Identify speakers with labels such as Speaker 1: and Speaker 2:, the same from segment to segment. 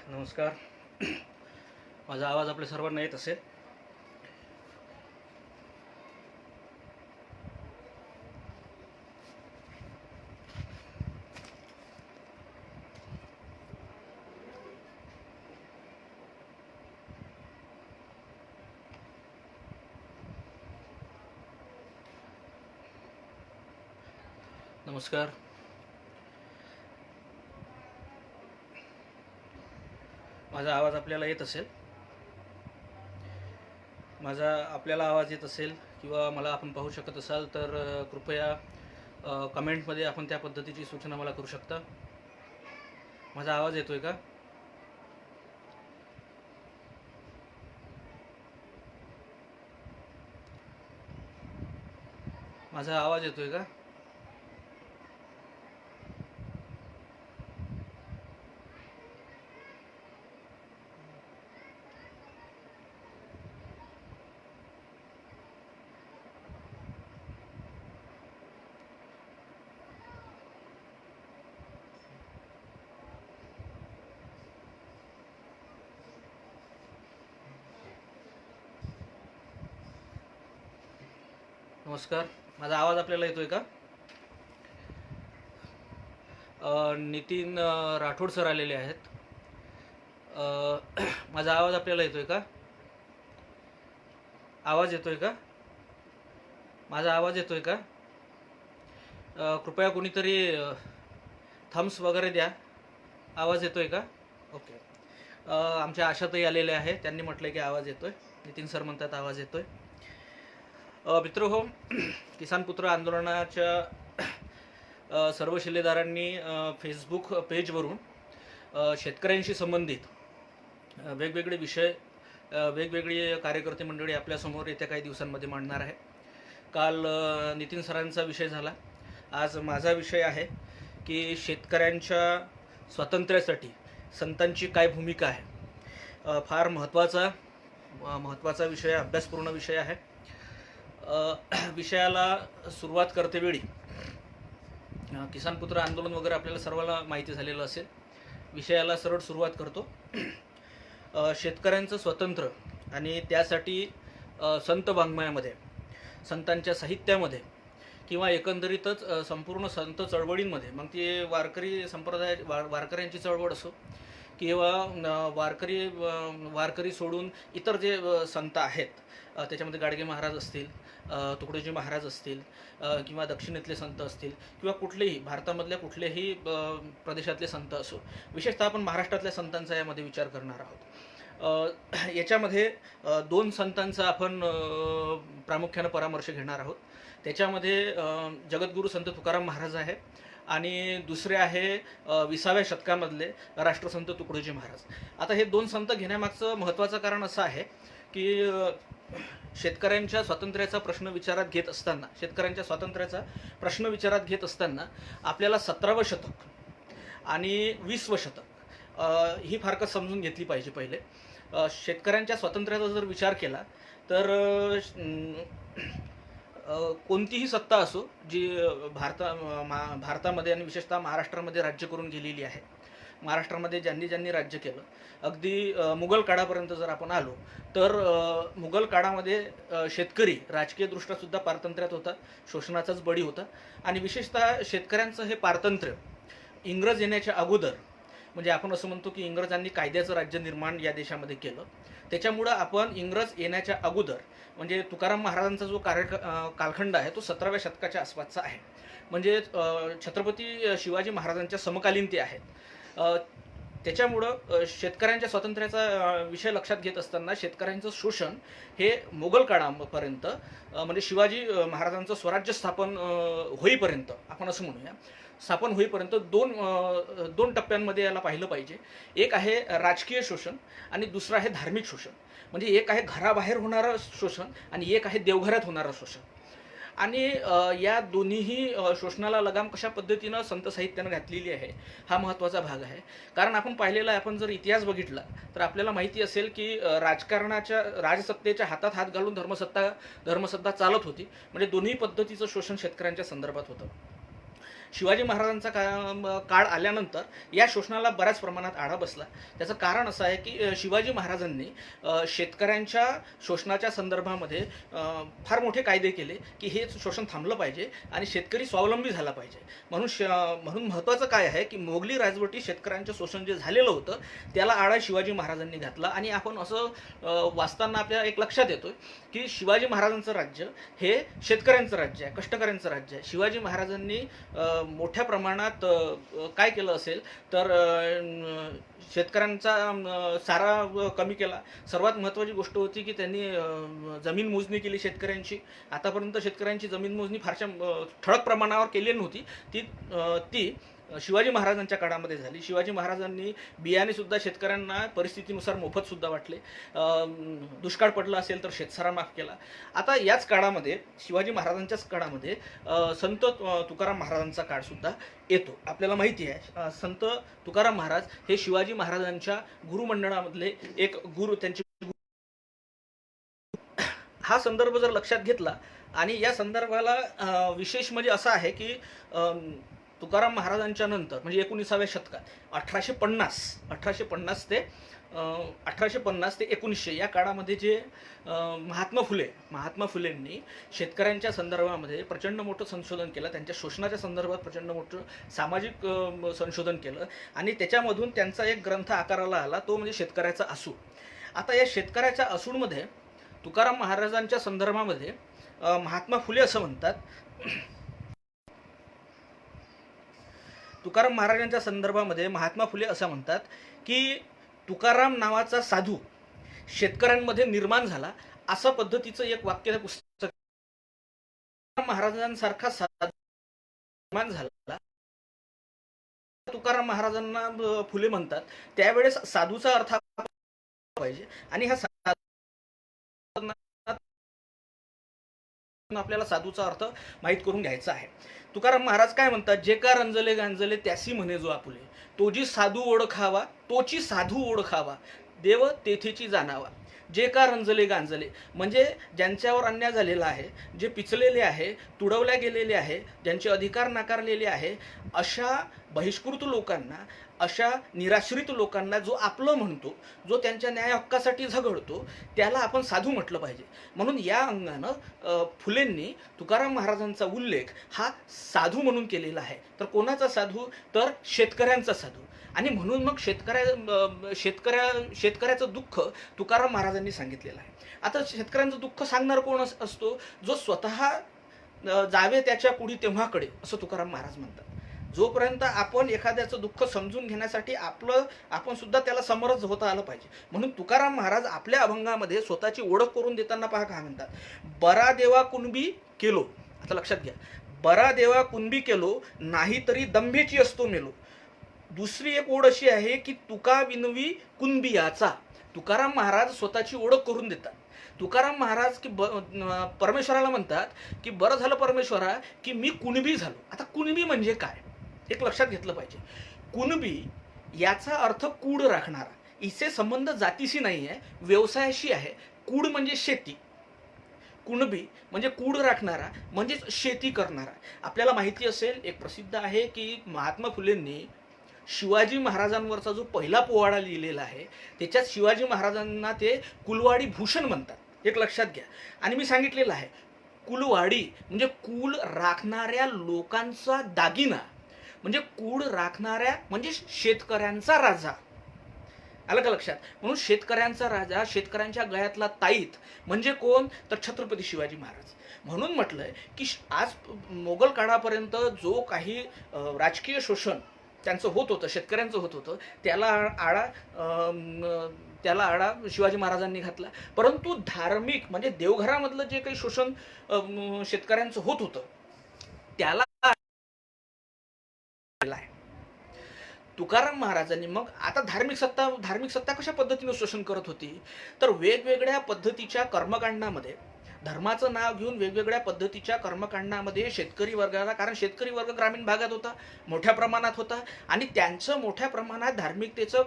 Speaker 1: नमस्कार. माझा आवाज आपल्या सर्वांना येत असेल. नमस्कार. माझा आवाज आपल्याला येत असेल. माझा आपल्याला आवाज येत असेल किंवा मला आपण पाहू शकत असाल तर कृपया कमेंटमध्ये आपण त्या पद्धतीची सूचना मला करू शकता. माझा आवाज येतोय का? माझा आवाज येतोय का? नमस्कार. माझा आवाज आपल्याला येतोय का? नितीन राठोड सर आलेले आहेत. माझा आवाज आपल्याला येतोय का? आवाज येतोय का? माझा आवाज येतोय का? कृपया कोणीतरी थम्स वगैरे द्या. आवाज येतोय का? ओके. आमच्या आशाताई आलेल्या आहे, त्यांनी म्हटलं की आवाज येतोय. नितीन सर म्हणतात आवाज येतोय. मित्रहो, किसान पुत्र आंदोलनाच्या सर्व शिलेदारांनी फेसबुक पेजवरून शेतकऱ्यांशी संबंधित वेगवेगळे विषय, वेगवेगळी कार्यकर्ते मंडळी आपल्यासमोर येत्या काही दिवसांमध्ये मांडणार आहे. काल नितीन सरांचा विषय झाला. आज माझा विषय आहे की शेतकऱ्यांच्या स्वातंत्र्यासाठी संतांची काय भूमिका आहे. फार महत्त्वाचा विषय, अभ्यासपूर्ण विषय आहे. विषयाला सुरुवात करतेवेळी किसान पुत्र आंदोलन वगैरे आपल्याला सर्वांना माहिती झालेलं असेल. विषयाला सरळ सुरुवात करतो. शेतकऱ्यांचं स्वातंत्र्य आणि त्यासाठी संत वाङ्मयामध्ये, संतांच्या साहित्यामध्ये किंवा एकंदरीतच संपूर्ण संत चळवळींमध्ये, मग ती वारकरी संप्रदाय वारकऱ्यांची चळवळ असो किंवा वारकरी सोडून इतर जे संत आहेत, त्याच्यामध्ये गाडगे महाराज असतील, तुकडोजी महाराज असतील, किंवा दक्षिणेतले संत असतील किंवा कुठलेही भारतामधल्या कुठल्याही प्रदेशातले संत असो, विशेषतः आपण महाराष्ट्रातल्या संतांचा यामध्ये विचार करणार आहोत. याच्यामध्ये दोन संतांचा आपण प्रामुख्यानं परामर्श घेणार आहोत. त्याच्यामध्ये जगद्गुरू संत तुकाराम महाराज आहे आणि दुसरे आहे 20व्या शतकामधले राष्ट्रसंत तुकडोजी महाराज. आता हे दोन संत घेण्यामागचं महत्त्वाचं कारण असं आहे की शेतकऱ्यांच्या स्वातंत्र्याचा प्रश्न विचारात घेत असताना आपल्याला 17वं शतक आणि 20वं शतक ही फारकत समजून घेतली पाहिजे. पहिले शेतकऱ्यांच्या स्वातंत्र्याचा जर विचार केला तर कोणतीही सत्ता असो जी भारतामध्ये आणि विशेषतः महाराष्ट्रामध्ये राज्य करून गेलेली आहे, महाराष्ट्रामध्ये ज्यांनी राज्य केलं, अगदी मुघल काळापर्यंत जर आपण आलो तर मुघल काळामध्ये शेतकरी राजकीयदृष्ट्या सुद्धा पारतंत्र्यात होता, शोषणाचाच बळी होता. आणि विशेषतः शेतकऱ्यांचं हे पारतंत्र्य इंग्रज येण्याच्या अगोदर, म्हणजे आपण असं म्हणतो की इंग्रजांनी कायद्याचं राज्य निर्माण या देशामध्ये केलं. त्याच्यामुळं आपण इंग्रज येण्याच्या अगोदर, म्हणजे तुकाराम महाराजांचा जो कालखंड आहे तो 17व्या शतकाच्या आसपासचा आहे. म्हणजे छत्रपती शिवाजी महाराजांच्या समकालीन ते आहेत. त्याच्यामुळं शेतकऱ्यांच्या स्वातंत्र्याचा विषय लक्षात घेत असताना शेतकऱ्यांचं शोषण हे मोगल काळापर्यंत, म्हणजे शिवाजी महाराजांचं स्वराज्य स्थापन होईपर्यंत, आपण असं म्हणूया, स्थापन होईपर्यंत दोन टप्प्यांमध्ये याला पाहिलं पाहिजे. एक आहे राजकीय शोषण आणि दुसरं आहे धार्मिक शोषण. म्हणजे एक आहे घराबाहेर होणारं शोषण आणि एक आहे देवघरात होणारं शोषण. आणि या दोन्हीही शोषणाला लगाम कशा पद्धतीनं संत साहित्यानं घातलेली आहे हा महत्त्वाचा भाग आहे. कारण आपण पाहिलेला आहे, आपण जर इतिहास बघितला तर आपल्याला माहिती असेल की राजसत्तेच्या हातात हात घालून धर्मसत्ता चालत होती. म्हणजे दोन्ही पद्धतीचं शोषण शेतकऱ्यांच्या संदर्भात होतं. शिवाजी महाराजांचा काळ आल्यानंतर या शोषणाला बऱ्याच प्रमाणात आळा बसला. त्याचं कारण असं आहे की शिवाजी महाराजांनी शेतकऱ्यांच्या शोषणाच्या संदर्भामध्ये फार मोठे कायदे केले की हे शोषण थांबलं पाहिजे आणि शेतकरी स्वावलंबी झाला पाहिजे. म्हणून महत्त्वाचं काय आहे की मोगली राजवटी शेतकऱ्यांचं शोषण जे झालेलं होतं त्याला आळा शिवाजी महाराजांनी घातला. आणि आपण असं वाचताना आपल्या एक लक्षात येतोय की शिवाजी महाराजांचं राज्य हे शेतकऱ्यांचं राज्य आहे, कष्टकऱ्यांचं राज्य आहे. शिवाजी महाराजांनी मोठ्या प्रमाणात काय केलं असेल तर शेतकऱ्यांचा सारा कमी केला. सर्वात महत्त्वाची गोष्ट होती की त्यांनी जमीन मोजणी केली शेतकऱ्यांची. आतापर्यंत शेतकऱ्यांची जमीन मोजणी फारशा ठळक प्रमाणावर केली नव्हती. ती शिवाजी महाराजांच्या काळामध्ये झाली. शिवाजी महाराजांनी बियाणे सुद्धा शेतकऱ्यांना परिस्थितीनुसार मोफत सुद्धा वाटले. दुष्काळ पडला असेल तर शेतसारा माफ केला. आता याच काळामध्ये शिवाजी महाराजांच्याच काळामध्ये संत तुकाराम महाराजांचा काळ सुद्धा येतो. आपल्याला माहिती आहे संत तुकाराम महाराज हे शिवाजी महाराजांच्या गुरुमंडळामधले एक गुरु, त्यांचे हा संदर्भ जर लक्षात घेतला आणि या संदर्भाला विशेष म्हणजे असा आहे की तुकाराम महाराजांच्या नंतर म्हणजे 19व्या शतकात 1850 ते 1900 या काळामध्ये जे महात्मा फुलेंनी शेतकऱ्यांच्या संदर्भामध्ये प्रचंड मोठं संशोधन केलं. त्यांच्या शोषणाच्या संदर्भात प्रचंड मोठं सामाजिक संशोधन केलं आणि त्याच्यामधून त्यांचा एक ग्रंथ आकाराला आला, तो म्हणजे शेतकऱ्याचा असूड. आता या शेतकऱ्याच्या असूडमध्ये तुकाराम महाराजांच्या संदर्भामध्ये महात्मा फुले असं म्हणतात, तुकाराम महाराजांच्या संदर्भामध्ये महात्मा फुले असं म्हणतात की तुकाराम नावाचा साधू शेतकऱ्यांमध्ये निर्माण झाला, असं पद्धतीचं एक वाक्य पुस्तक. महाराजांसारखा साधू निर्माण झाला तुकाराम महाराजांना फुले म्हणतात. त्यावेळेस साधूचा अर्थ पाहिजे आणि हा आपल्याला साधूचा अर्थ माहीत करून घ्यायचा आहे. तुकाराम महाराज काय म्हणतात, जे का रंजले गांजले त्यासी म्हणे जो आपुले, तो जी साधू ओळखावा तोची साधू ओळखावा, देव तेथेची जाणावा. जे का रंजले गांजले म्हणजे ज्यांच्यावर अन्याय झालेला आहे, जे पिचलेले आहे, तुडवल्या गेलेले आहे, ज्यांचे अधिकार नाकारलेले आहे, अशा बहिष्कृत लोकांना, अशा निराश्रित लोकांना जो आपलं म्हणतो, जो त्यांच्या न्याय हक्कासाठी झगडतो, त्याला आपण साधू म्हटलं पाहिजे. म्हणून या अंगानं फुलेंनी तुकाराम महाराजांचा उल्लेख हा साधू म्हणून केलेला आहे. तर कोणाचा साधू, तर शेतकऱ्यांचा साधू. आणि म्हणून मग शेतकऱ्याचं दुःख तुकाराम महाराजांनी सांगितलेलं आहे. आता शेतकऱ्यांचं दुःख सांगणार कोण असतो, जो स्वतः जावे त्याच्या कुडी तेव्हाकडे, असं तुकाराम महाराज म्हणतात. जोपर्यंत आपण एखाद्याचं दुःख समजून घेण्यासाठी आपण सुद्धा त्याला समरस होता आलं पाहिजे. म्हणून तुकाराम महाराज आपल्या अभंगामध्ये स्वतःची ओळख करून देताना पहा काय म्हणतात, बरा देवा कुणबी केलो. आता लक्षात घ्या, बरा देवा कुणबी केलो, नाही तरी दंभेची असतो मेलो. दुसरी एक ओढ अशी आहे की तुका विनवी कुणबियाचा. तुकाराम महाराज स्वतःची ओळख करून देतात. तुकाराम महाराज की परमेश्वराला म्हणतात की बरं झालं परमेश्वरा की मी कुणबी झालो. आता कुणबी म्हणजे काय, एक लक्षात घेतलं पाहिजे. कुणबी याचा अर्थ कूड राखणारा. इथे संबंध जातीशी नाही आहे, व्यवसायाशी आहे. कूड म्हणजे शेती, कुणबी म्हणजे कूड राखणारा म्हणजेच शेती करणारा. आपल्याला माहिती असेल, एक प्रसिद्ध आहे की महात्मा फुलेंनी शिवाजी महाराजांवरचा जो पहिला पोवाडा लिहिलेला आहे त्याच्यात शिवाजी महाराजांना ते कुलवाडी भूषण म्हणतात, एक लक्षात घ्या. आणि मी सांगितलेलं आहे, कुलवाडी म्हणजे कुल राखणाऱ्या लोकांचा दागिना, म्हणजे कूड राखणाऱ्या म्हणजे शेतकऱ्यांचा राजा. आलं का लक्षात. म्हणून शेतकऱ्यांचा राजा, शेतकऱ्यांच्या गळ्यातला ताईत म्हणजे कोण, तर छत्रपती शिवाजी महाराज. म्हणून म्हटलंय की आज मोगल काळापर्यंत जो काही राजकीय शोषण त्यांचं होत होतं, शेतकऱ्यांचं होत होतं, त्याला आळा शिवाजी महाराजांनी घातला. परंतु धार्मिक म्हणजे देवघरामधलं जे काही शोषण शेतकऱ्यांचं होत होतं त्याला तुकाराम महाराजांनी मग आता धार्मिक सत्ता कशा पद्धतीने शोषण करत होती, तर वेगवेगळ्या पद्धतीच्या कर्मकांडामध्ये धर्माचं नाव घेऊन वेगवेगळ्या पद्धतीच्या कर्मकांडामध्ये शेतकरी वर्गाला, कारण शेतकरी वर्ग ग्रामीण भागात होता, मोठ्या प्रमाणात होता, आणि त्यांचं मोठ्या प्रमाणात धार्मिकतेचं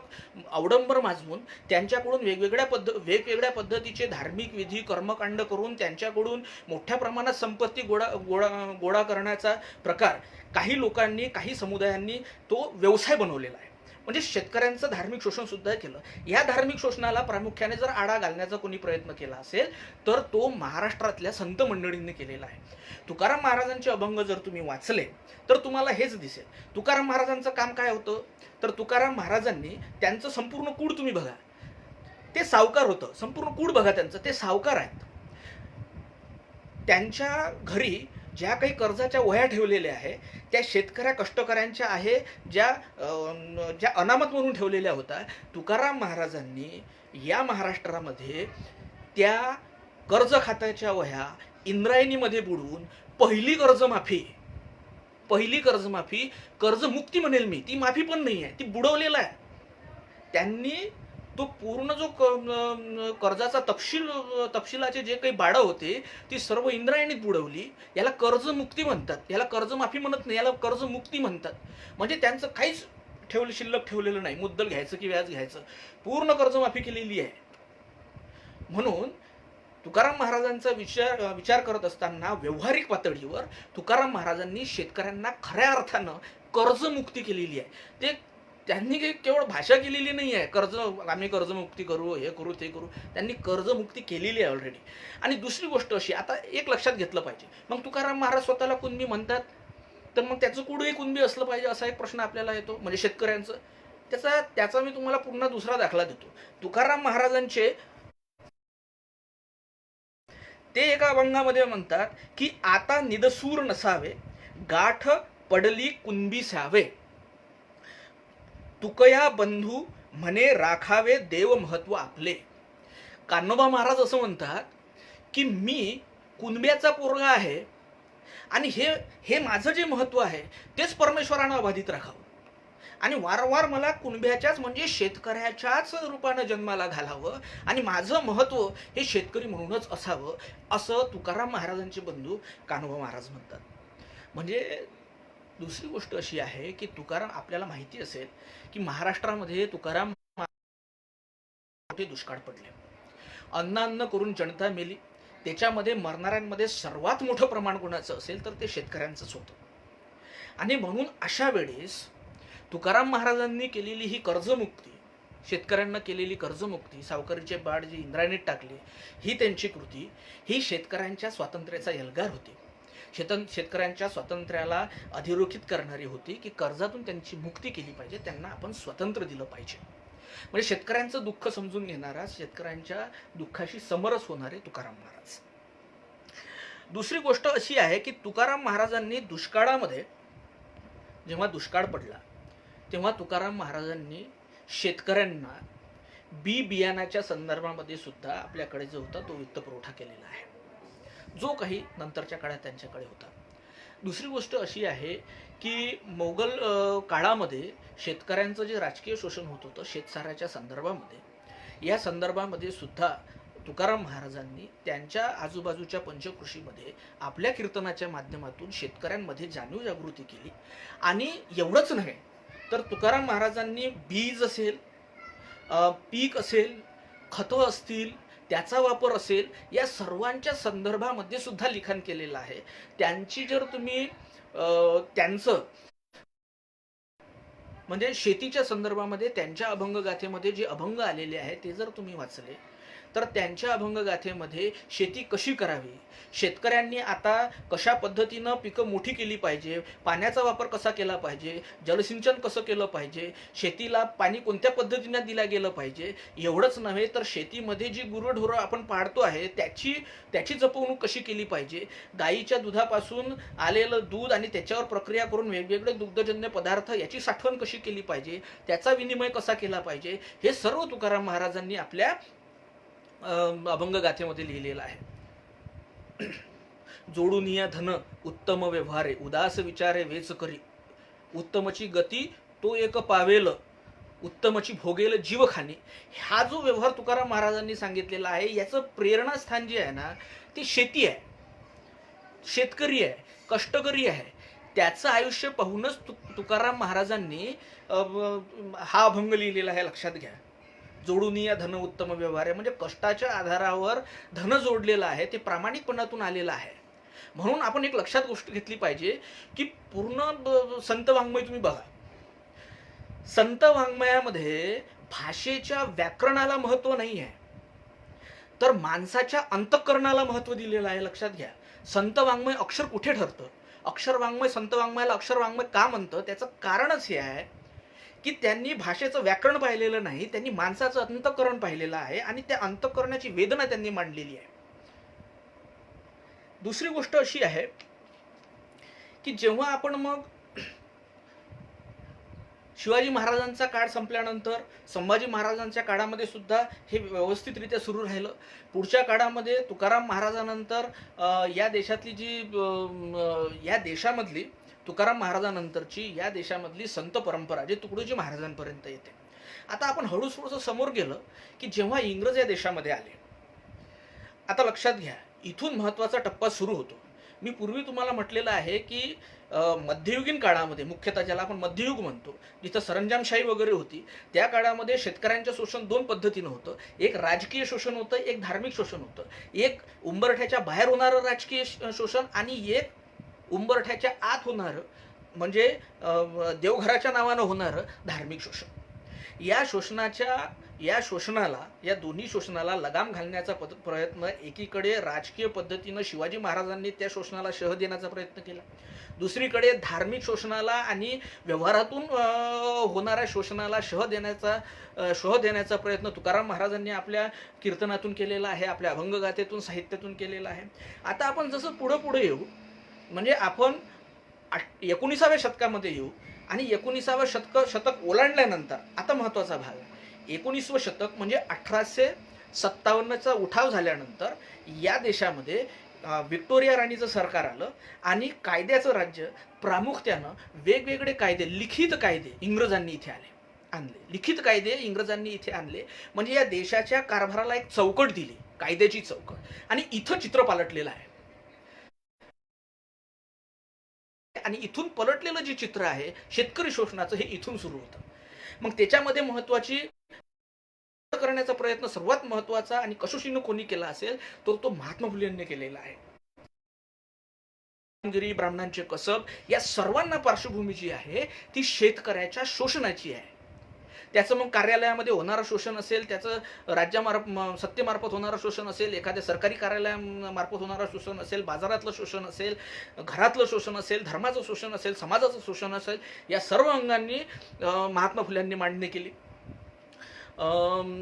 Speaker 1: अवडंबर माजवून त्यांच्याकडून वेगवेगळ्या पद्धतीचे धार्मिक विधी कर्मकांड करून त्यांच्याकडून मोठ्या प्रमाणात संपत्ती गोळा करण्याचा प्रकार काही लोकांनी, काही समुदायांनी तो व्यवसाय बनवलेला आहे. म्हणजे शेतकऱ्यांचं धार्मिक शोषण सुद्धा केलं. या धार्मिक शोषणाला प्रामुख्याने जर आळा घालण्याचा कोणी प्रयत्न केला असेल तर तो महाराष्ट्रातल्या संत मंडळींनी केलेला आहे. तुकाराम महाराजांचे अभंग जर तुम्ही वाचले तर तुम्हाला हेच दिसेल. तुकाराम महाराजांचं काम काय होतं, तर तुकाराम महाराजांनी त्यांचं संपूर्ण कूड तुम्ही बघा, ते सावकार होतं. संपूर्ण कूड बघा त्यांचं, ते सावकार आहेत. त्यांच्या घरी ज्या काही कर्जाच्या वह्या ठेवलेल्या आहे त्या शेतकऱ्या कष्टकऱ्यांच्या आहे, ज्या अनामत म्हणून ठेवलेल्या होत्या. तुकाराम महाराजांनी या महाराष्ट्रामध्ये त्या कर्ज खात्याच्या वह्या इंद्रायणीमध्ये बुडवून पहिली कर्जमाफी, कर्जमुक्ती म्हणेल मी, ती माफी पण नाही आहे, ती बुडवलेला आहे त्यांनी. तो पूर्ण जो कर्जाचा तपशिलाचे जे काही बाडं होते ती सर्व इंद्रायणीत बुडवली. याला कर्जमुक्ती म्हणतात, याला कर्जमाफी म्हणत नाही, याला कर्जमुक्ती म्हणतात. म्हणजे त्यांचं काहीच शिल्लक ठेवलेलं नाही, मुद्दल घ्यायचं की व्याज घ्यायचं, पूर्ण कर्जमाफी केलेली आहे. म्हणून तुकाराम महाराजांचा विचार करत असताना व्यावहारिक पातळीवर तुकाराम महाराजांनी शेतकऱ्यांना खऱ्या अर्थानं कर्जमुक्ती केलेली आहे. त्यांनी केवळ भाषा केलेली नाही आहे, आम्ही कर्जमुक्ती करू, हे करू, ते करू. त्यांनी कर्जमुक्ती केलेली आहे ऑलरेडी. आणि दुसरी गोष्ट अशी, आता एक लक्षात घेतलं पाहिजे, मग तुकाराम महाराज स्वतःला कुणबी म्हणतात तर मग त्याचं कुठेही कुणबी असलं पाहिजे असा एक प्रश्न आपल्याला येतो, म्हणजे शेतकऱ्यांचं. त्याचा मी तुम्हाला पुन्हा दुसरा दाखला देतो. तुकाराम महाराजांचे ते एका अभंगामध्ये म्हणतात की आता निदसूर नसावे, गाठ पडली कुणबी सावे, तुकया बंधू म्हणे राखावे देव महत्व आपले. कान्होबा महाराज असं म्हणतात की मी कुणब्याचा पोरगा आहे आणि हे माझं जे महत्व आहे तेच परमेश्वरानं अबाधित राखावं, आणि वारंवार मला कुणब्याच्याच म्हणजे शेतकऱ्याच्याच रूपानं जन्माला घालावं, आणि माझं महत्व हे शेतकरी म्हणूनच असावं, असं तुकाराम महाराजांचे बंधू कान्होबा महाराज म्हणतात. म्हणजे दुसरी गोष्ट अशी आहे की तुकाराम, आपल्याला माहिती असेल की महाराष्ट्रामध्ये तुकाराम मोठे दुष्काळ पडले, अन्न करून जनता मेली. त्याच्यामध्ये मरणाऱ्यांमध्ये सर्वात मोठं प्रमाण कोणाचं असेल तर ते शेतकऱ्यांचंच होतं. आणि म्हणून अशा वेळेस तुकाराम महाराजांनी केलेली ही कर्जमुक्ती, शेतकऱ्यांना केलेली कर्जमुक्ती, सावकारीचे बाड जे इंद्रायणीत टाकले, ही त्यांची कृती, ही शेतकऱ्यांच्या स्वातंत्र्याचा एल्गार होती. शेतकऱ्यांच्या स्वातंत्र्याला अधोरेखित करणारी होती की कर्जातून त्यांची मुक्ती केली पाहिजे, त्यांना आपण स्वातंत्र्य दिलं पाहिजे. म्हणजे शेतकऱ्यांचं दुःख समजून घेणारा, शेतकऱ्यांच्या दुःखाशी समरस होणारे तुकाराम महाराज. दुसरी गोष्ट अशी आहे की तुकाराम महाराजांनी दुष्काळामध्ये, जेव्हा दुष्काळ पडला तेव्हा तुकाराम महाराजांनी शेतकऱ्यांना बियाणाच्या संदर्भामध्ये सुद्धा आपल्याकडे जो होता तो वित्त पुरवठा केलेला आहे, जो काही नंतरच्या काळात त्यांच्याकडे होता. दुसरी गोष्ट अशी आहे की मोगल काळामध्ये शेतकऱ्यांचं जे राजकीय शोषण होत होतं शेतसाऱ्याच्या संदर्भामध्ये, या संदर्भामध्ये सुद्धा तुकाराम महाराजांनी त्यांच्या आजूबाजूच्या पंचकृषीमध्ये आपल्या कीर्तनाच्या माध्यमातून शेतकऱ्यांमध्ये जाणीव जागृती केली. आणि एवढंच नव्हे तर तुकाराम महाराजांनी बीज असेल, पीक असेल, खतं असतील, त्याचा वापर असेल, या सर्वांच्या संदर्भामध्ये सुद्धा लिखाण केलेलं आहे. त्यांची जर तुम्ही त्यांचं म्हणजे शेतीच्या संदर्भामध्ये त्यांच्या अभंगगाथेमध्ये जे अभंग आलेले आहेत ते जर तुम्ही वाचले तर त्यांच्या अभंगगाथेमध्ये शेती कशी करावी, शेतकऱ्यांनी आता कशा पद्धतीनं पिकं मोठी केली पाहिजे, पाण्याचा वापर कसा केला पाहिजे, जलसिंचन कसं केलं पाहिजे, शेतीला पाणी कोणत्या पद्धतीने दिलं गेलं पाहिजे, एवढंच नव्हे तर शेतीमध्ये जी गुरढोरं आपण पाळतो आहे त्याची जपवणूक कशी केली पाहिजे, गाईच्या दुधापासून आलेलं दूध आणि त्याच्यावर प्रक्रिया करून वेगवेगळे दुग्धजन्य पदार्थ याची साठवण कशी केली पाहिजे, त्याचा विनिमय कसा केला पाहिजे, हे सर्व तुकाराम महाराजांनी आपल्या अभंगगाथेमध्ये लिहिलेलं आहे. जोडून या धन उत्तम व्यवहारे, उदास विचारे वेच करी, उत्तमची गती तो एक पावेल, उत्तमची भोगेल जीवखानी. हा जो व्यवहार तुकाराम महाराजांनी सांगितलेला आहे, याचं प्रेरणास्थान जे आहे ना ती शेती आहे, शेतकरी आहे, कष्टकरी आहे. त्याचं आयुष्य पाहूनच तुकाराम महाराजांनी हा अभंग लिहिलेला आहे, लक्षात घ्या. जोडून या धन उत्तम व्यवहार आहे, म्हणजे कष्टाच्या आधारावर धन जोडलेलं आहे, ते प्रामाणिकपणातून आलेलं आहे. म्हणून आपण एक लक्षात गोष्ट घेतली पाहिजे की पूर्ण संत वाङ्मय तुम्ही बघा, संत वाङ्मयामध्ये भाषेच्या व्याकरणाला महत्व नाही आहे, तर माणसाच्या अंतःकरणाला महत्व दिलेलं आहे. लक्षात घ्या, संत वाङ्मय अक्षर कुठे ठरतं? अक्षर वाङ्मय, संत वाङ्मयाला अक्षर वाङ्मय का म्हणतं? त्याचं कारणच हे आहे की त्यांनी भाषेचं व्याकरण पाहिलेलं नाही, त्यांनी माणसाचं अंतःकरण पाहिलेलं आहे आणि त्या अंतःकरणाची वेदना त्यांनी मांडलेली आहे. दुसरी गोष्ट अशी आहे की जेव्हा आपण मग शिवाजी महाराजांचा काळ संपल्यानंतर संभाजी महाराजांच्या काळामध्ये सुद्धा हे व्यवस्थितरित्या सुरू राहिलं. पुढच्या काळामध्ये तुकाराम महाराजानंतर या देशातली जी या देशामधली तुकाराम महाराजानंतरची या देशामधली संत परंपरा जे तुकडोजी महाराजांपर्यंत येते. आता आपण हळूहळू समोर गेलं की जेव्हा इंग्रज या देशामध्ये आले, आता लक्षात घ्या, इथून महत्त्वाचा टप्पा सुरू होतो. मी पूर्वी तुम्हाला म्हटलेलं आहे की मध्ययुगीन काळामध्ये, मुख्यतः ज्याला आपण मध्ययुग म्हणतो, जिथं सरंजामशाही वगैरे होती, त्या काळामध्ये शेतकऱ्यांचं शोषण दोन पद्धतीनं होतं. एक राजकीय शोषण होतं, एक धार्मिक शोषण होतं. एक उंबरठ्याच्या बाहेर होणारं राजकीय शोषण आणि एक उंबरठ्याच्या आत होणारं म्हणजे देवघराच्या नावानं होणारं धार्मिक शोषण. या दोन्ही शोषणाला लगाम घालण्याचा प्रयत्न एकीकडे राजकीय पद्धतीनं शिवाजी महाराजांनी त्या शोषणाला शह देण्याचा प्रयत्न केला, दुसरीकडे धार्मिक शोषणाला आणि व्यवहारातून होणाऱ्या शोषणाला शह देण्याचा प्रयत्न तुकाराम महाराजांनी आपल्या कीर्तनातून केलेला आहे, आपल्या अभंगगाथेतून, साहित्यातून केलेला आहे. आता आपण जसं पुढे येऊ, म्हणजे आपण 19व्या शतकामध्ये येऊ आणि 19वं शतक ओलांडल्यानंतर आता महत्त्वाचा भाग आहे. 19वं शतक म्हणजे 1857चा उठाव झाल्यानंतर या देशामध्ये व्हिक्टोरिया राणीचं सरकार आलं आणि कायद्याचं राज्य, प्रामुख्यानं वेगवेगळे कायदे, लिखित कायदे इंग्रजांनी इथे आणले. लिखित कायदे इंग्रजांनी इथे आणले म्हणजे या देशाच्या कारभाराला एक चौकट दिली, कायद्याची चौकट. आणि इथं चित्र पालटलेलं आहे. आणि इथून पलटलेलं जे चित्र आहे शेतकरी शोषणाचं, हे इथून सुरू होतं. मग त्याच्यामध्ये महत्वाची करण्याचा प्रयत्न सर्वात महत्वाचा आणि कसोशीनं कोणी केला असेल तर तो महात्मा फुले यांनी केलेला आहे. ब्राह्मणांचे कसब, या सर्वांना पार्श्वभूमी जी आहे ती शेतकऱ्याच्या शोषणाची आहे. त्याचं मग कार्यालयामध्ये होणारं शोषण असेल, त्याचं सत्तेमार्फत होणारं शोषण असेल, एखाद्या सरकारी कार्यालयामार्फत होणारं शोषण असेल, बाजारातलं शोषण असेल, घरातलं शोषण असेल, धर्माचं शोषण असेल, समाजाचं शोषण असेल, या सर्व अंगांनी महात्मा फुल्यांनी मांडणी केली.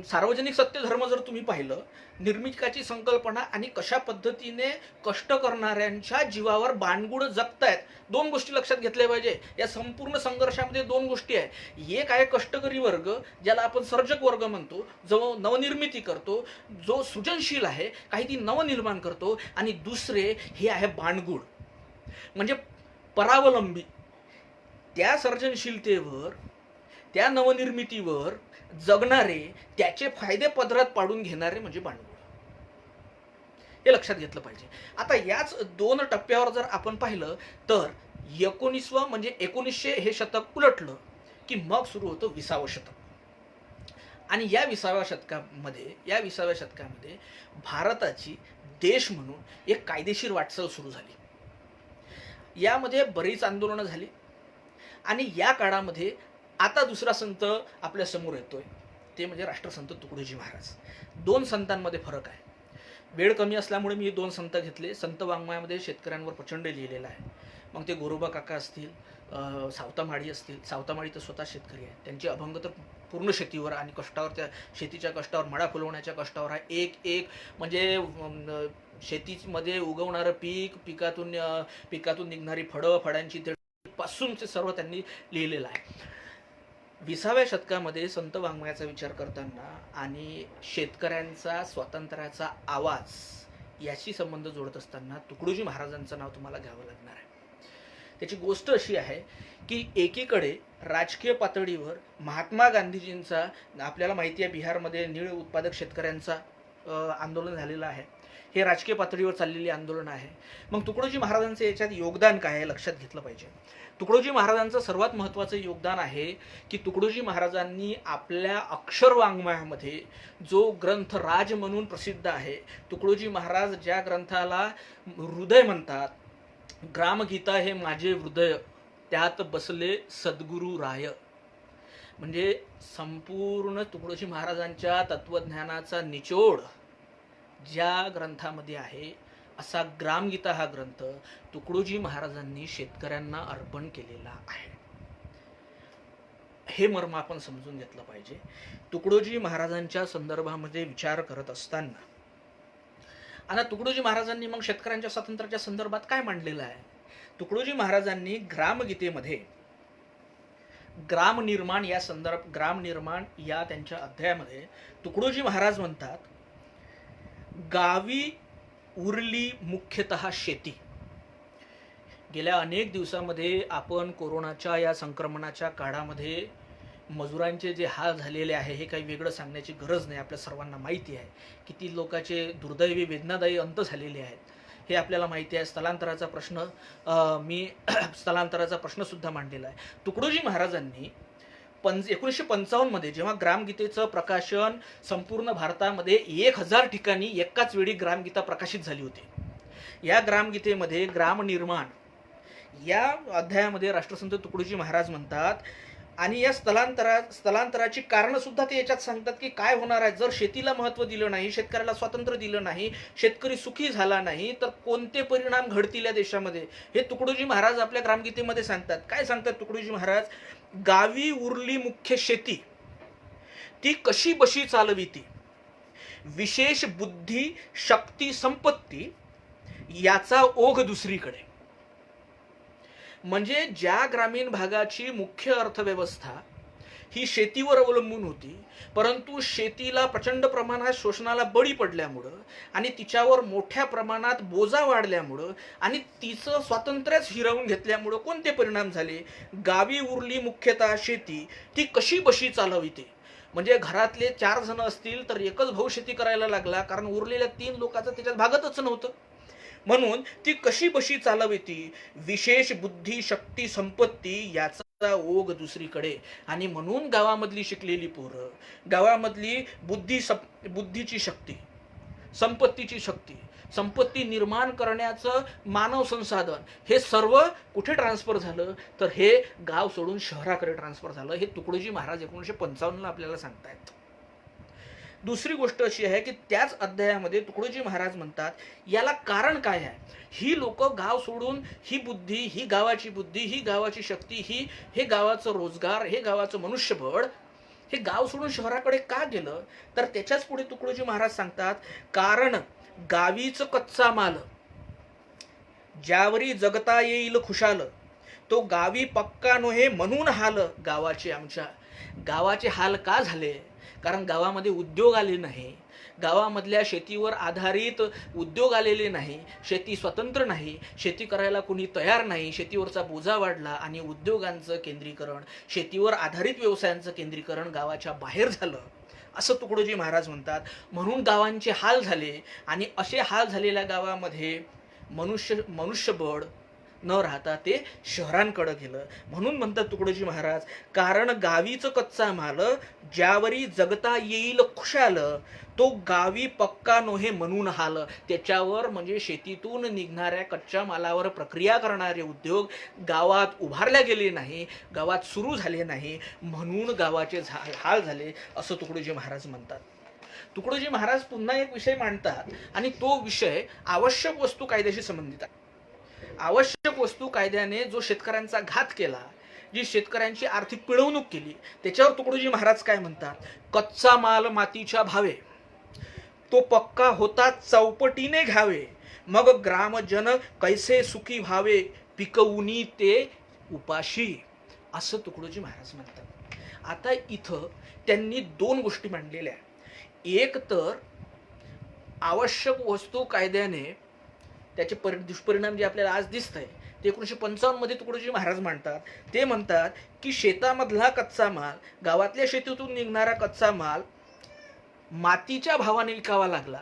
Speaker 1: सार्वजनिक सत्यधर्म जर तुम्ही पाहिलं, निर्मिकाची संकल्पना आणि कशा पद्धतीने कष्ट करणाऱ्यांच्या जीवावर बाणगुळ जगतायत, दोन गोष्टी लक्षात घेतल्या पाहिजे. या संपूर्ण संघर्षामध्ये दोन गोष्टी आहे. एक आहे कष्टकरी वर्ग, ज्याला आपण सर्जक वर्ग म्हणतो, जो नवनिर्मिती करतो, जो सृजनशील आहे, काही ती नवनिर्माण करतो. आणि दुसरे हे आहे बाणगुळ, म्हणजे परावलंबी. त्या सर्जनशीलतेवर, त्या नवनिर्मितीवर जगणारे, त्याचे फायदे पदरात पाडून घेणारे म्हणजे बाणगुळ. हे लक्षात घेतलं पाहिजे. आता याच दोन टप्प्यावर जर आपण पाहिलं तर 19वं म्हणजे 1900 हे शतक उलटलं की मग सुरू होतं 20वं शतक. आणि या 20व्या शतकामध्ये भारताची देश म्हणून एक कायदेशीर वाटचाल सुरू झाली. यामध्ये बरीच आंदोलनं झाली आणि या काळामध्ये आता दुसरा संत आपल्या समोर येतोय, ते म्हणजे राष्ट्रसंत तुकडोजी महाराज. दोन संतांमध्ये फरक आहे. वेळ कमी असल्यामुळे मी दोन संत घेतले. संत वाङ्मयामध्ये शेतकऱ्यांवर प्रचंड लिहिलेलं आहे. मग ते गोरोबा काका असतील, सावतामाळी असतील. सावतामाळी तर स्वतः शेतकरी आहे, त्यांचे अभंग तर पूर्ण शेतीवर आणि कष्टावर, त्या शेतीच्या कष्टावर, मळा फुलवण्याच्या कष्टावर आहे. एक म्हणजे शेतीमध्ये उगवणारं पीक, पिकातून निघणारी फळं, फळांची पासून ते सर्व त्यांनी लिहिलेलं आहे. 20व्या शतकामध्ये संत वाङ्मयाचा विचार करताना आणि शेतकऱ्यांचा स्वातंत्र्याचा आवाज याशी संबंध जोडत असताना तुकडोजी महाराजांचं नाव तुम्हाला घ्यावं लागणार आहे. त्याची गोष्ट अशी आहे की एकीकडे राजकीय पातळीवर महात्मा गांधीजींचा, आपल्याला माहिती आहे बिहारमध्ये नीळ उत्पादक शेतकऱ्यांचा आंदोलन झालेलं आहे. हे राजकीय पातळीवर चाललेली आंदोलन आहे. मग तुकडोजी महाराजांचं याच्यात योगदान काय आहे लक्षात घेतलं पाहिजे. तुकडोजी महाराजांचं सर्वात महत्त्वाचं योगदान आहे की तुकडोजी महाराजांनी आपल्या अक्षर वाङ्मयामध्ये जो ग्रंथ राज म्हणून प्रसिद्ध आहे, तुकडोजी महाराज ज्या ग्रंथाला हृदय म्हणतात, ग्रामगीता हे माझे हृदय त्यात बसले सद्गुरू राय, म्हणजे संपूर्ण तुकडोजी महाराजांच्या तत्वज्ञानाचा निचोड ज्या ग्रंथामध्ये आहे असा ग्रामगीता हा ग्रंथ तुकडोजी महाराजांनी शेतकऱ्यांना अर्पण केलेला आहे. हे मर्म आपण समजून घेतलं पाहिजे. तुकडोजी महाराजांच्या संदर्भामध्ये विचार करत असताना आता तुकडोजी महाराजांनी मग शेतकऱ्यांच्या स्वातंत्र्याच्या संदर्भात काय मांडलेलं आहे. तुकडोजी महाराजांनी ग्रामगीतेमध्ये ग्रामनिर्माण या त्यांच्या अध्यायामध्ये तुकडोजी महाराज म्हणतात, गावी उरली मुख्यतः शेती. गेल्या अनेक दिवसामध्ये आपण कोरोनाच्या या संक्रमणाच्या काळामध्ये मजुरांचे जे हाल झालेले आहे हे काही वेगळं सांगण्याची गरज नाही. आपल्या सर्वांना माहिती आहे किती लोकांचे दुर्दैवी वेदनादायी अंत झालेले आहेत, हे आपल्याला माहिती आहे. स्थलांतराचा प्रश्न सुद्धा मांडलेला आहे. तुकडोजी महाराजांनी 1955 मध्ये जेव्हा ग्रामगीतेचं प्रकाशन संपूर्ण भारतामध्ये 1000 ठिकाणी एकाच वेळी ग्रामगीता प्रकाशित झाली होती. या ग्रामगीतेमध्ये ग्रामनिर्माण या अध्यायामध्ये राष्ट्रसंत तुकडोजी महाराज म्हणतात, आणि या स्थलांतराची कारणं सुद्धा ते याच्यात सांगतात की काय होणार आहे जर शेतीला महत्त्व दिलं नाही, शेतकऱ्याला स्वातंत्र्य दिलं नाही, शेतकरी सुखी झाला नाही तर कोणते परिणाम घडतील या देशामध्ये, हे तुकडोजी महाराज आपल्या ग्रामगीतेमध्ये सांगतात. काय सांगतात तुकडोजी महाराज, गावी उरली मुख्य शेती ती कशी बशी चालविती, विशेष बुद्धी शक्ती संपत्ती याचा ओघ दुसरीकडे. म्हणजे ज्या ग्रामीण भागाची मुख्य अर्थव्यवस्था ही शेतीवर अवलंबून होती, परंतु शेतीला प्रचंड प्रमाणात शोषणाला बळी पडल्यामुळं आणि तिच्यावर मोठ्या प्रमाणात बोजा वाढल्यामुळं आणि तिचं स्वातंत्र्यच हिरावून घेतल्यामुळं कोणते परिणाम झाले, गावी उरली मुख्यतः शेती ती कशी बशी चालविते. म्हणजे घरातले 4 जण असतील तर एकच भाऊ शेती करायला लागला, कारण उरलेल्या 3 लोकांचं त्याच्यात भागतच नव्हतं. म्हणून ती कशी बशी चालविती, विशेष बुद्धी शक्ती संपत्ती याचा ओघ दुसरीकडे. आणि म्हणून गावामधली शिकलेली पोरं, गावामधली बुद्धीची शक्ती, संपत्तीची शक्ती, संपत्ती निर्माण करण्याचं मानव संसाधन हे सर्व कुठे ट्रान्सफर झालं तर हे गाव सोडून शहराकडे ट्रान्सफर झालं. हे तुकडोजी महाराज 1955 आपल्याला सांगतायत. दुसरी गोष्ट अशी आहे की त्याच अध्यायामध्ये तुकडोजी महाराज म्हणतात, याला कारण काय आहे, ही लोक गाव सोडून ही बुद्धी, ही गावाची बुद्धी, ही गावाची शक्ती, हे गावाचं रोजगार, हे गावाचं मनुष्यबळ हे गाव सोडून शहराकडे का गेलं, तर त्याच्याच पुढे तुकडोजी महाराज सांगतात, कारण गावीच कच्चा माल ज्यावरी जगता येईल खुशाल, तो गावी पक्का नोहे म्हणून हाल गावाचे. आमच्या गावाचे हाल का झाले, कारण गावामध्ये उद्योग आले नाही, गावामधल्या शेतीवर आधारित उद्योग आलेले नाही, शेती स्वतंत्र नाही, शेती करायला कोणी तयार नाही, शेतीवरचा बोजा वाढला आणि उद्योगांचं केंद्रीकरण, शेतीवर आधारित व्यवसायांचं केंद्रीकरण गावाच्या बाहेर झालं, असं तुकडोजी महाराज म्हणतात. म्हणून गावांचे हाल झाले आणि असे हाल झालेल्या गावामध्ये मनुष्यबळ न राहता ते शहरांकडे गेलं. म्हणून म्हणतात तुकडोजी महाराज, कारण गावीच कच्चा माल ज्यावरी जगता येईल खुशाल, तो गावी पक्का नोहे म्हणून हाल. त्याच्यावर म्हणजे शेतीतून निघणाऱ्या कच्च्या मालावर प्रक्रिया करणारे उद्योग गावात उभारल्या गेले नाही, गावात सुरू झाले नाही, म्हणून गावाचे हाल झाले, असं तुकडोजी महाराज म्हणतात. तुकडोजी महाराज पुन्हा एक विषय मांडतात आणि तो विषय आवश्यक वस्तू कायद्याशी संबंधित आहे. आवश्यक वस्तू कायद्याने जो शेतकऱ्यांचा घात केला, जी शेतकऱ्यांची आर्थिक पिळवणूक केली, त्याच्यावर तुकडोजी महाराज काय म्हणतात, कच्चा माल मातीच्या भावे तो पक्का होता चौपटीने घ्यावे, मग ग्रामजन कैसे सुखी व्हावे, पिकवुनी ते उपाशी, असं तुकडोजी महाराज म्हणतात. आता इथं त्यांनी 2 गोष्टी मांडलेल्या. एक तर आवश्यक वस्तू कायद्याने त्याचे दुष्परिणाम जे आपल्याला आज दिसत आहे ते 1955 मध्ये तुकडोजी महाराज मांडतात. ते म्हणतात की शेतामधला कच्चा माल, गावातल्या शेतीतून निघणारा कच्चा माल मातीच्या भावाने विकावा लागला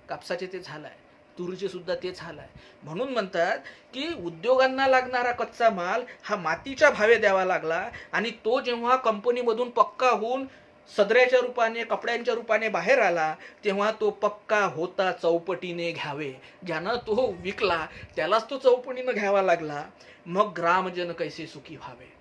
Speaker 1: कापसाचे तेच हाल आहे, तुरीचे सुद्धा तेच हाल आहे. म्हणून म्हणतात की उद्योगांना लागणारा कच्चा माल हा मातीच्या भावे द्यावा लागला, आणि तो जेव्हा कंपनीमधून पक्का होऊन सदऱ्याच्या रूपाने, कपड्यांच्या रूपाने बाहेर आला, तेव्हा तो पक्का होता चौपटीने घ्यावे. ज्यानं तो विकला त्यालाच तो चौपटीने घ्यावा लागला. मग ग्रामजन कैसे सुखी व्हावे.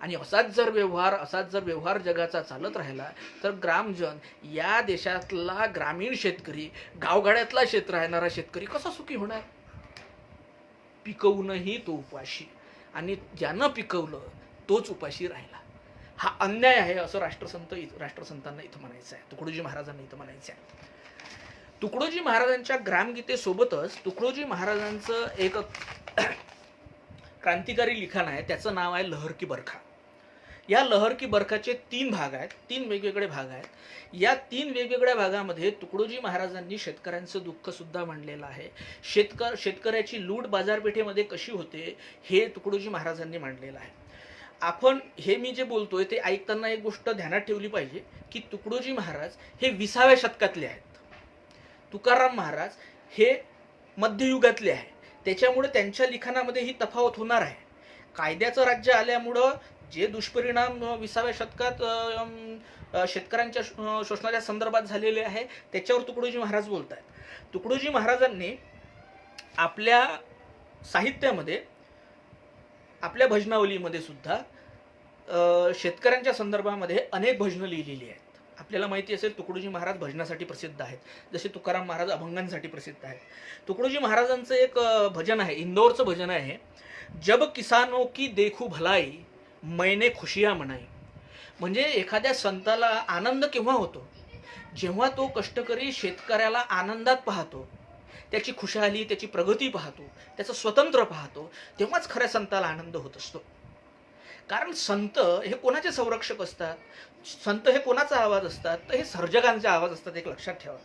Speaker 1: आणि असाच जर व्यवहार जगाचा चालत राहिला तर ग्रामजन, या देशातला ग्रामीण शेतकरी, गावगाड्यातला राहणारा शेतकरी कसा सुखी होणार. पिकवूनही तो उपाशी, आणि ज्यानं पिकवलं तोच उपाशी राहिला. हा अन्याय आहे असं राष्ट्रसंतांना इथं म्हणायचं आहे, तुकडोजी महाराजांना इथं म्हणायचं आहे. तुकडोजी महाराजांच्या ग्रामगीतेसोबतच तुकडोजी महाराजांचं एक क्रांतिकारी लिखाण आहे, त्याचं नाव आहे लहर की बरखा. या लहर की बरखाचे 3 भाग आहेत, 3 वेगवेगळे भाग आहेत. या 3 वेगवेगळ्या भागामध्ये तुकडोजी महाराजांनी शेतकऱ्यांचं दुःख सुद्धा मांडलेलं आहे. शेतकऱ्याची लूट बाजारपेठेमध्ये कशी होते हे तुकडोजी महाराजांनी मांडलेलं आहे. आपण हे मी जे बोलतोय ते ऐकताना एक गोष्ट ध्यानात ठेवली पाहिजे की तुकडोजी महाराज हे 20व्या शतकातले आहेत, तुकाराम महाराज हे मध्ययुगातले आहे. त्याच्यामुळे त्यांच्या लिखाणामध्ये ही तफावत होणार आहे. कायद्याचं राज्य आल्यामुळं जे दुष्परिणाम 20व्या शतकात शेतकऱ्यांच्या शोषणाच्या संदर्भात झालेले आहे त्याच्यावर तुकडोजी महाराज बोलत आहेत. तुकडोजी महाराजांनी आपल्या साहित्यामध्ये, आपल्या भजनावलीमध्ये सुद्धा शेतकऱ्यांच्या संदर्भामध्ये अनेक भजनं लिहिलेली आहेत. आपल्याला माहिती असेल तुकडोजी महाराज भजनासाठी प्रसिद्ध आहेत, जसे तुकाराम महाराज अभंगांसाठी प्रसिद्ध आहेत. तुकडोजी महाराजांचं एक भजन आहे, इंदौरचं भजन आहे, जब किसानों की देखू भलाई मैंने खुशियां मनाई. म्हणजे एखाद्या संताला आनंद केव्हा होतो, जेव्हा तो कष्टकरी शेतकऱ्याला आनंदात पाहतो, त्याची खुशाली, त्याची प्रगती पाहतो, त्याचं स्वतंत्र पाहतो, तेव्हाच खऱ्या संताला आनंद होत असतो. कारण संत हे कोणाचे संरक्षक असतात, संत हे कोणाचा आवाज असतात, तर हे सर्जकांचे आवाज असतात. एक लक्षात ठेवा,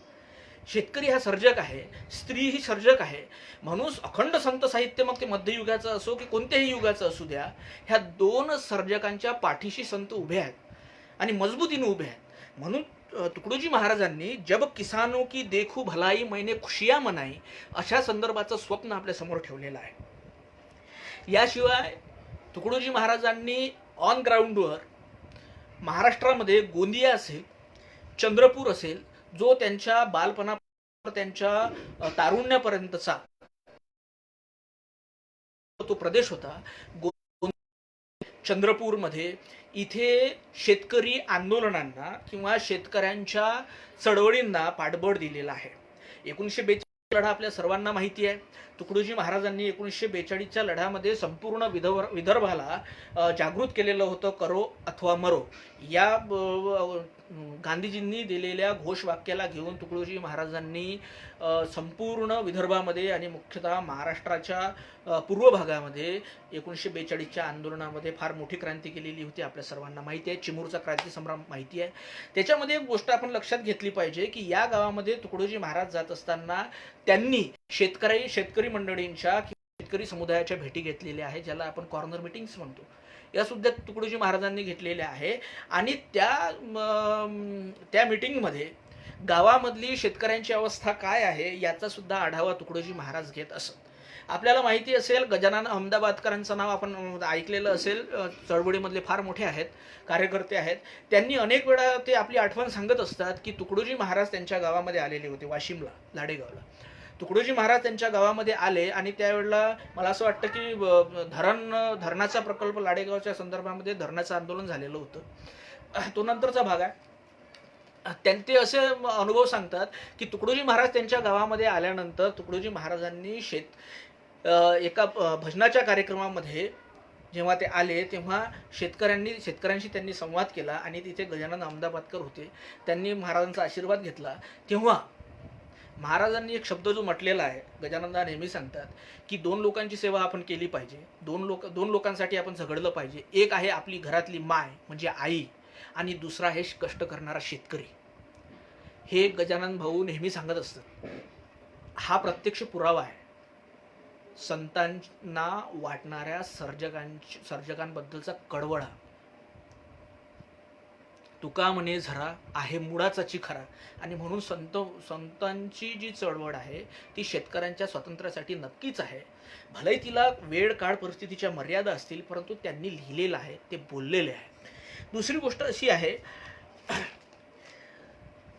Speaker 1: शेतकरी हा सर्जक आहे, स्त्री ही सर्जक आहे. म्हणून अखंड संत साहित्य, मग ते मध्ययुगाचं असो की कोणत्याही युगाचं असू द्या, ह्या 2 सर्जकांच्या पाठीशी संत उभे आहेत आणि मजबूतीने उभे आहेत. म्हणून तुकडोजी महाराजांनी जब किसानों की देखू भलाई मैंने खुशियां मनाई अशा संदर्भाचं स्वप्न आपल्या समोर ठेवलेलं आहे. याशिवाय तुकडोजी महाराजांनी ऑन ग्राउंडवर महाराष्ट्रामध्ये गोंदिया असेल, चंद्रपूर असेल, जो त्यांच्या बालपणा, त्यांच्या तारुण्यापर्यंतचा तो प्रदेश होता, चंद्रपूरमध्ये, इथे शेतकरी आंदोलनांना किंवा शेतकऱ्यांच्या चळवळींना पाठबळ दिलेला आहे. 1942 लढा आपल्या सर्वांना माहिती आहे. तुकडोजी महाराजांनी 1942च्या लढ्यामध्ये संपूर्ण विदर्भाला जागृत केलेलं होतं. करो अथवा मरो या गांधीजींनी दिलेल्या घोषवाक्याला घेऊन तुकडोजी महाराजांनी संपूर्ण विदर्भामध्ये आणि मुख्यतः महाराष्ट्राच्या पूर्व भागामध्ये 1942च्या आंदोलनामध्ये फार मोठी क्रांती केलेली होती. आपल्या सर्वांना माहिती आहे, चिमूरचा क्रांती संग्राम माहिती आहे. त्याच्यामध्ये एक गोष्ट आपण लक्षात घेतली पाहिजे की या गावामध्ये तुकडोजी महाराज जात असताना त्यांनी शेतकरी मंडळींच्या, शेतकरी समुदायाच्या भेटी घेतलेल्या आहे, ज्याला आपण कॉर्नर मीटिंग्स म्हणतो. या सुद्धा तुकडोजी महाराजांनी घेतलेल्या आहे. आणि त्या मीटिंगमध्ये गावामधली शेतकऱ्यांची अवस्था काय आहे याचा सुद्धा आढावा तुकडोजी महाराज घेत असत. आपल्याला माहिती असेल, गजानन अहमदाबादकरांचं नाव आपण ऐकलेलं असेल, चळवळीमधले फार मोठे आहेत, कार्यकर्ते आहेत. त्यांनी अनेक वेळा ते आपली आठवण सांगत असतात की तुकडोजी महाराज त्यांच्या गावामध्ये आलेले होते, वाशिमला, लाडेगावला. तुकडोजी महाराज त्यांच्या गावामध्ये आले आणि त्यावेळेला मला असं वाटतं की धरणाचा प्रकल्प लाडेगावच्या संदर्भामध्ये धरणाचं आंदोलन झालेलं होतं. तो नंतरचा भाग आहे. ते असे अनुभव सांगतात की तुकडोजी महाराज त्यांच्या गावामध्ये आल्यानंतर तुकडोजी महाराजांनी एका भजनाच्या कार्यक्रमामध्ये जेव्हा ते आले तेव्हा शेतकऱ्यांशी त्यांनी संवाद केला आणि तिथे गजानन अहमदाबादकर होते. त्यांनी महाराजांचा आशीर्वाद घेतला. तेव्हा महाराजांनी एक शब्द जो म्हटलेला आहे, गजाननदा नेहमी सांगतात की 2 लोकांची सेवा आपण केली पाहिजे, 2 लोकांसाठी आपण झगडलं पाहिजे. एक आहे आपली घरातली माय म्हणजे आई, आणि दुसरा आहे कष्ट करणारा शेतकरी. हे गजानन भाऊ नेहमी सांगत असतात. हा प्रत्यक्ष पुरावा आहे संतांना वाटणाऱ्या सर्जकांबद्दलचा कडवळा. तुका म्हणे झरा आहे मुळाचाची खरा. आणि म्हणून संतांची जी चळवळ आहे ती शेतकऱ्यांच्या स्वातंत्र्यासाठी नक्कीच आहे. भले तिला वेळ काळ परिस्थितीच्या मर्यादा असतील, परंतु त्यांनी लिहिलेलं आहे, ते बोललेले आहे. दुसरी गोष्ट अशी आहे,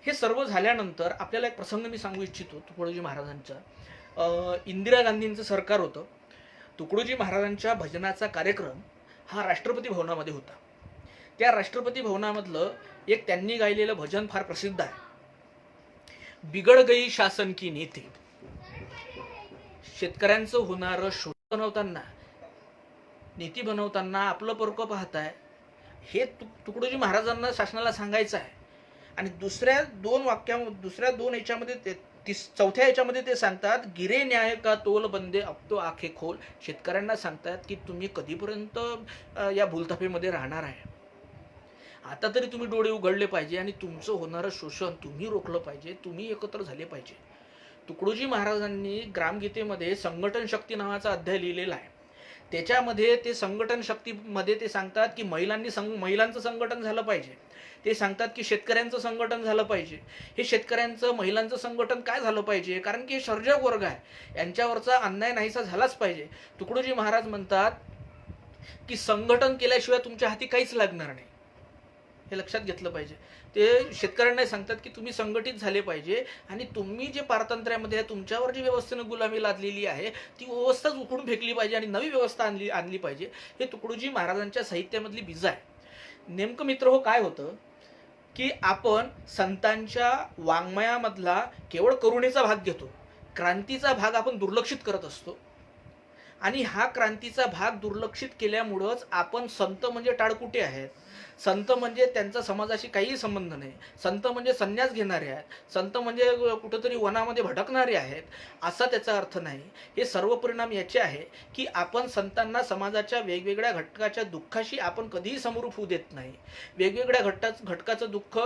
Speaker 1: हे सर्व झाल्यानंतर आपल्याला एक प्रसंग मी सांगू इच्छितो तुकडोजी महाराजांचा. इंदिरा गांधींचं सरकार होतं. तुकडोजी महाराजांच्या भजनाचा कार्यक्रम हा राष्ट्रपती भवनामध्ये होता. त्या राष्ट्रपती भवनामधलं एक त्यांनी गायलेलं भजन फार प्रसिद्ध आहे, बिगड गई शासन की नीती. शेतकऱ्यांचं होणारं शोषण बनवताना, नीती बनवताना आपलं परकं पाहताय, हे तुकडोजी महाराजांना शासनाला सांगायचं आहे. आणि दुसऱ्या दोन याच्यामध्ये चौथ्या याच्यामध्ये ते सांगतात, गिरे न्याय का तोल बंदे अब तो आखे खोल. शेतकऱ्यांना सांगतात की तुम्ही कधीपर्यंत या भूलथापेमध्ये राहणार आहे. आता तरी तुम्ही डोळे उघडले पाहिजे आणि तुमचं होणारं शोषण तुम्ही रोखलं पाहिजे, तुम्ही एकत्र झाले पाहिजे. तुकडोजी महाराजांनी ग्रामगीतेमध्ये संघटन शक्ती नावाचा अध्याय लिहिलेला आहे. त्याच्यामध्ये ते संघटन शक्तीमध्ये ते सांगतात की महिलांचं संघटन झालं पाहिजे. ते सांगतात की शेतकऱ्यांचं संघटन झालं पाहिजे. हे शेतकऱ्यांचं महिलांचं संघटन काय झालं पाहिजे, कारण की हे सर्जक वर्ग आहे, यांच्यावरचा अन्याय नाहीसा झालाच पाहिजे. तुकडोजी महाराज म्हणतात की संघटन केल्याशिवाय तुमच्या हाती काहीच लागणार नाही. हे लक्षात घेतलं पाहिजे. ते शेतकऱ्यांना सांगतात की तुम्ही संघटित झाले पाहिजे आणि तुम्ही जे पारतंत्र्यामध्ये तुमच्यावर जी व्यवस्थेनं गुलामी लादलेली आहे ती व्यवस्थाच उखडून फेकली पाहिजे आणि नवी व्यवस्था आणली पाहिजे. हे तुकडोजी महाराजांच्या साहित्यामधली बीज आहे. नेमकं मित्र हो काय होतं की आपण संतांच्या वाङ्मयामधला केवळ करुणेचा भाग घेतो, क्रांतीचा भाग आपण दुर्लक्षित करत असतो. आणि हा क्रांतीचा भाग दुर्लक्षित केल्यामुळंच आपण संत म्हणजे टाळकुटे आहेत, संत म्हणजे त्यांचा समाजाशी काहीही संबंध नाही, संत म्हणजे संन्यास घेणारे आहेत, संत म्हणजे कुठेतरी वनामध्ये भटकणारे आहेत, असा त्याचा अर्थ नाही. हे सर्व परिणाम याचे आहे की आपण संतांना समाजाच्या वेगवेगळ्या घटकाच्या दुःखाशी आपण कधीही समरूप होऊ देत नाही. वेगवेगळ्या घटकाचं दुःख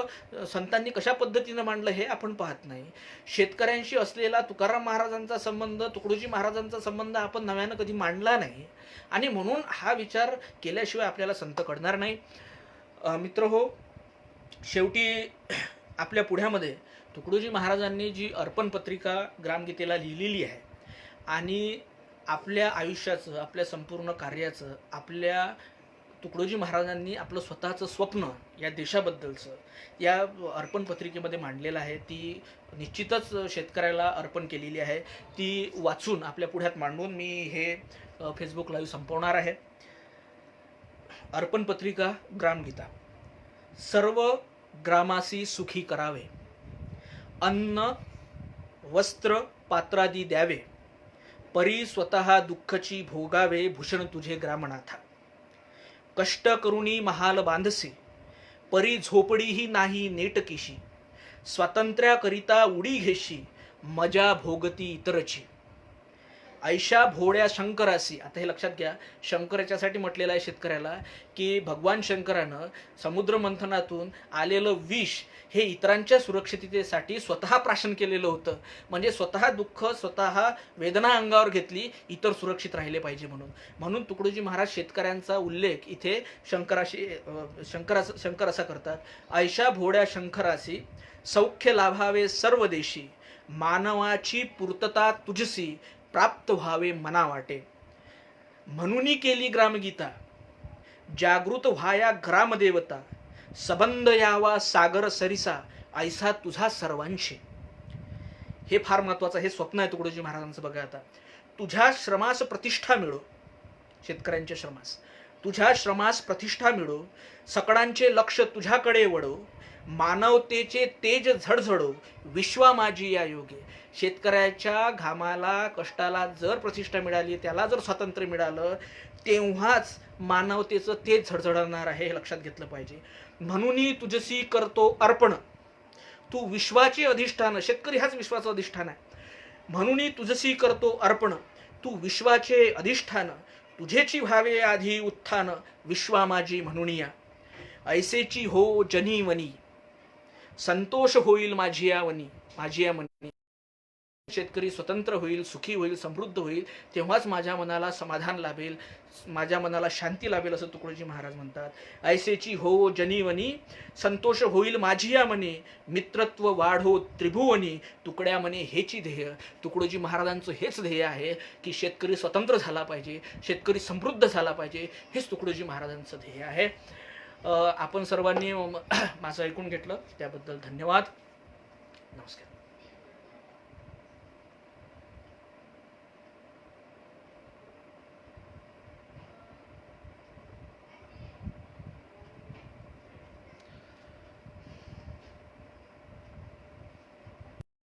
Speaker 1: संतांनी कशा पद्धतीनं मांडलं हे आपण पाहत नाही. शेतकऱ्यांशी असलेला तुकाराम महाराजांचा संबंध, तुकडोजी महाराजांचा संबंध आपण नव्यानं कधी मांडला नाही आणि म्हणून हा विचार केल्याशिवाय आपल्याला संत कळणार नाही. मित्र हो, शेवटी आपल्या पुढ्यामध्ये तुकडोजी महाराजांनी जी अर्पण पत्रिका ग्रामगीतेला लिहिलेली आहे आणि आपल्या आयुष्याचं, आपल्या संपूर्ण कार्याचं, आपल्या तुकडोजी महाराजांनी आपलं स्वतःचं स्वप्न या देशाबद्दलचं या अर्पण पत्रिकेमध्ये मांडलेलं आहे. ती निश्चितच शेतकऱ्याला अर्पण केलेली आहे. ती वाचून आपल्या पुढ्यात मांडून मी हे फेसबुक लाईव्ह संपवणार आहे. अर्पण पत्रिका ग्रामगीता. सर्व ग्रामासी सुखी करावे, अन्न वस्त्र पात्रादी द्यावे, परी स्वतः दुःखची भोगावे, भूषण तुझे ग्रामनाथा. कष्ट करुणी महाल बांधसे, परी झोपडीही नाही नेटकीशी. स्वातंत्र्याकरिता उडी घेशी, मजा भोगती इतरची. ऐशा भोळ्या शंकरासी. आता हे लक्षात घ्या, शंकर याच्यासाठी म्हटलेलं आहे शेतकऱ्याला की भगवान शंकरानं समुद्र मंथनातून आलेलं विष हे इतरांच्या सुरक्षिततेसाठी स्वतः प्राशन केलेलं होतं. म्हणजे स्वतः दुःख, स्वतः वेदना अंगावर घेतली, इतर सुरक्षित राहिले पाहिजे म्हणून तुकडोजी महाराज शेतकऱ्यांचा उल्लेख इथे शंकर असा करतात. ऐशा भोळ्या शंकरासी, सौख्य लाभावे सर्व देशी. मानवाची पूर्तता तुझसी, प्राप्त व्हावे मना वाटे. म्हणून केली ग्रामगीता, जागृत व्हाया ग्रामदेवता. सबंध यावा सागर सरिसा, ऐसा तुझा सर्वांशी. हे फार महत्वाचं, हे स्वप्न आहे तुकडोजी महाराजांचं. बघा आता, तुझ्या श्रमास प्रतिष्ठा मिळो, शेतकऱ्यांच्या श्रमास, तुझ्या श्रमास प्रतिष्ठा मिळो. सकळांचे लक्ष तुझ्याकडे वळो, मानवतेचे तेज झडझडो. विश्वा माझी या योगे. शेतकऱ्याच्या घामाला, कष्टाला जर प्रतिष्ठा मिळाली, त्याला जर स्वातंत्र्य मिळालं, तेव्हाच मानवतेचं तेज झडझडणार आहे, हे लक्षात घेतलं पाहिजे. म्हणून तुझसी करतो अर्पण, तू विश्वाचे अधिष्ठान. शेतकरी हाच विश्वाचा अधिष्ठान आहे. म्हणून तुझसी करतो अर्पण, तू विश्वाचे अधिष्ठान. तुझेची व्हावे आधी उत्थान, विश्वा माझी म्हणून या. ऐसेची हो जनी वनी, संतोष होईल माझी या मनी. शेतकरी स्वतंत्र होईल, सुखी होईल, समृद्ध होईल, तेव्हाच माझ्या मनाला समाधान लाभेल, माझ्या मनाला शांती लाभेल, असं तुकडोजी महाराज म्हणतात. ऐसेची हो जनीवनी, संतोष होईल माझी या मनी, मित्रत्व वाढो त्रिभुवनी, तुकड्या मने हेची ध्येय. तुकडोजी महाराजांचं हेच ध्येय आहे की शेतकरी स्वतंत्र झाला पाहिजे, शेतकरी समृद्ध झाला पाहिजे, हेच तुकडोजी महाराजांचं ध्येय आहे. आपण सर्वांनी माझं ऐकून घेतलं त्याबद्दल धन्यवाद. नमस्कार.